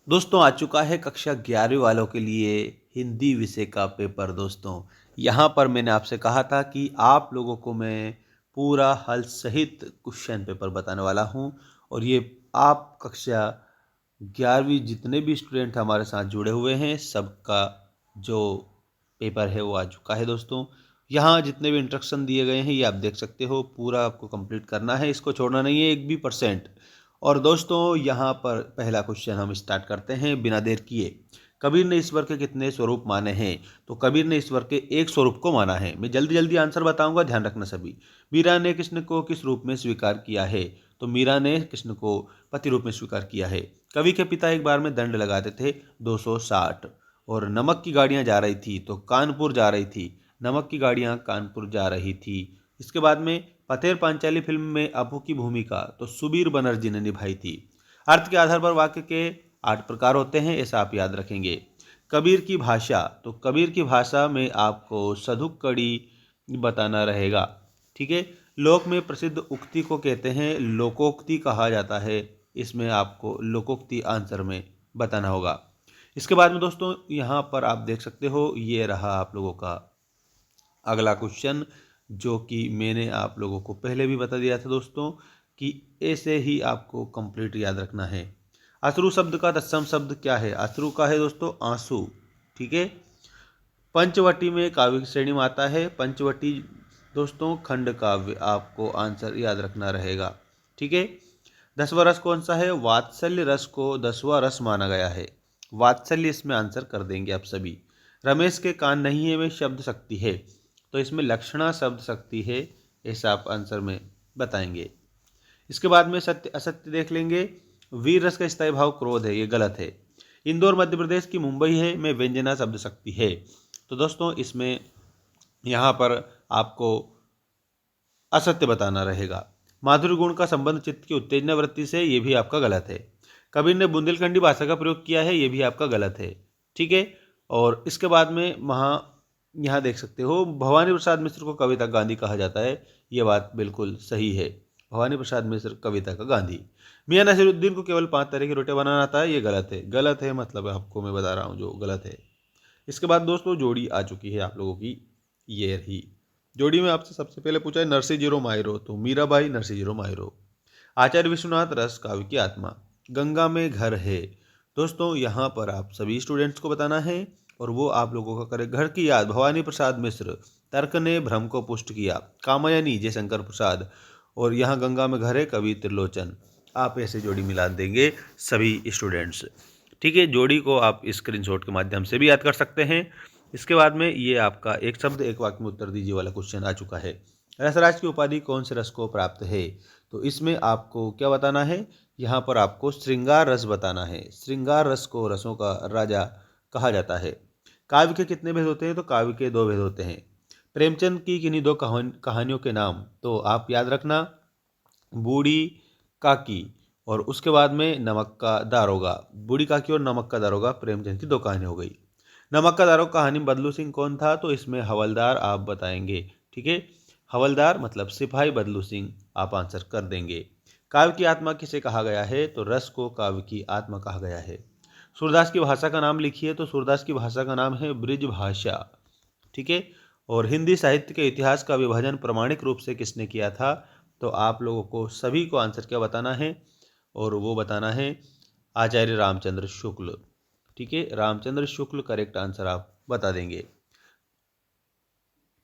दोस्तों आ चुका है कक्षा 11वीं वालों के लिए हिंदी विषय का पेपर। दोस्तों यहाँ पर मैंने आपसे कहा था कि आप लोगों को मैं पूरा हल सहित क्वेश्चन पेपर बताने वाला हूँ, और ये आप कक्षा 11वीं जितने भी स्टूडेंट हमारे साथ जुड़े हुए हैं सबका जो पेपर है वो आ चुका है। दोस्तों यहाँ जितने भी इंस्ट्रक्शन दिए गए हैं ये आप देख सकते हो, पूरा आपको कंप्लीट करना है, इसको छोड़ना नहीं है एक भी परसेंट। और दोस्तों यहाँ पर पहला क्वेश्चन हम स्टार्ट करते हैं बिना देर किए। कबीर ने ईश्वर के कितने स्वरूप माने हैं? तो कबीर ने ईश्वर के एक स्वरूप को माना है। मैं जल्दी जल्दी आंसर बताऊंगा, ध्यान रखना सभी। मीरा ने कृष्ण को किस रूप में स्वीकार किया है? तो मीरा ने कृष्ण को पति रूप में स्वीकार किया है। कवि के पिता एक बार में दंड लगाते थे 260। और नमक की गाड़ियां जा रही थी तो कानपुर जा रही थी। नमक की गाड़ियां कानपुर जा रही थी। इसके बाद में पथेर पांचाली फिल्म में अपू की भूमिका तो सुबीर बनर्जी ने निभाई थी। अर्थ के आधार पर वाक्य के 8 प्रकार होते हैं, ऐसा आप याद रखेंगे। कबीर की भाषा, तो कबीर की भाषा में आपको सधुक्कड़ी बताना रहेगा। ठीक है। लोक में प्रसिद्ध उक्ति को कहते हैं लोकोक्ति कहा जाता है, इसमें आपको लोकोक्ति आंसर में बताना होगा। इसके बाद में दोस्तों यहाँ पर आप देख सकते हो, ये रहा आप लोगों का अगला क्वेश्चन, जो कि मैंने आप लोगों को पहले भी बता दिया था दोस्तों कि ऐसे ही आपको कंप्लीट याद रखना है। अश्रु शब्द का तत्सम शब्द क्या है? अश्रु का है दोस्तों आंसू। ठीक है। पंचवटी में काव्य की श्रेणी में आता है। पंचवटी दोस्तों खंड काव्य, आपको आंसर याद रखना रहेगा। ठीक है। 10वां रस कौन सा है? वात्सल्य रस को 10वां रस माना गया है। वात्सल्य इसमें आंसर कर देंगे आप सभी। रमेश के कान नहीं है में शब्द शक्ति है, तो इसमें लक्षणा शब्द शक्ति है, ऐसा आप आंसर में बताएंगे। इसके बाद में सत्य असत्य देख लेंगे। वीर रस का स्थायी भाव क्रोध है, ये गलत है। इंदौर मध्य प्रदेश की मुंबई है में व्यंजना शब्द शक्ति है, तो दोस्तों इसमें यहाँ पर आपको असत्य बताना रहेगा। माधुर्य गुण का संबंध चित्त की उत्तेजना वृत्ति से, ये भी आपका गलत है। कबीर ने बुंदेलखंडी भाषा का प्रयोग किया है, ये भी आपका गलत है। ठीक है। और इसके बाद में यहाँ देख सकते हो, भवानी प्रसाद मिश्र को कविता गांधी कहा जाता है, ये बात बिल्कुल सही है। भवानी प्रसाद मिश्र कविता का गांधी। मियाँ नसीरुद्दीन को केवल 5 तरह की रोटियां बनाना आता है, ये गलत है। गलत है मतलब आपको मैं बता रहा हूँ जो गलत है। इसके बाद दोस्तों जोड़ी आ चुकी है आप लोगों की, ये रही जोड़ी में। आपसे सबसे पहले पूछा है नरसिंह जीरो माहिरो, तो मीराबाई नरसिंह जीरो माहिरो। आचार्य विश्वनाथ रस काव्य की आत्मा, गंगा में घर है। दोस्तों यहाँ पर आप सभी स्टूडेंट्स को बताना है, और वो आप लोगों का करे घर की याद, भवानी प्रसाद मिश्र। तर्क ने भ्रम को पुष्ट किया, कामयानी जयशंकर प्रसाद। और यहाँ गंगा में घर है, कवि त्रिलोचन। आप ऐसे जोड़ी मिला देंगे सभी स्टूडेंट्स। ठीक है। जोड़ी को आप स्क्रीनशॉट के माध्यम से भी याद कर सकते हैं। इसके बाद में ये आपका एक शब्द एक वाक्य में उत्तर दीजिए वाला क्वेश्चन आ चुका है। रसराज की उपाधि कौन से रस को प्राप्त है? तो इसमें आपको क्या बताना है? यहाँ पर आपको श्रृंगार रस बताना है। श्रृंगार रस को रसों का राजा कहा जाता है। काव्य के कितने भेद होते हैं? तो काव्य के 2 भेद होते हैं। प्रेमचंद की किन्हीं 2 कहानियों के नाम, तो आप याद रखना, बूढ़ी काकी और उसके बाद में नमक का दारोगा। बूढ़ी काकी और नमक का दारोगा प्रेमचंद की 2 कहानी हो गई। नमक का दारोगा कहानी में बदलू सिंह कौन था? तो इसमें हवलदार आप बताएंगे। ठीक है। हवलदार मतलब सिपाही बदलू सिंह, आप आंसर कर देंगे। काव्य की आत्मा किसे कहा गया है? तो रस को काव्य की आत्मा कहा गया है। सूरदास की भाषा का नाम लिखिए, तो सूरदास की भाषा का नाम है ब्रिज भाषा। ठीक है। और हिंदी साहित्य के इतिहास का विभाजन प्रमाणिक रूप से किसने किया था? तो आप लोगों को सभी को आंसर क्या बताना है, और वो बताना है आचार्य रामचंद्र शुक्ल। ठीक है। रामचंद्र शुक्ल करेक्ट आंसर आप बता देंगे।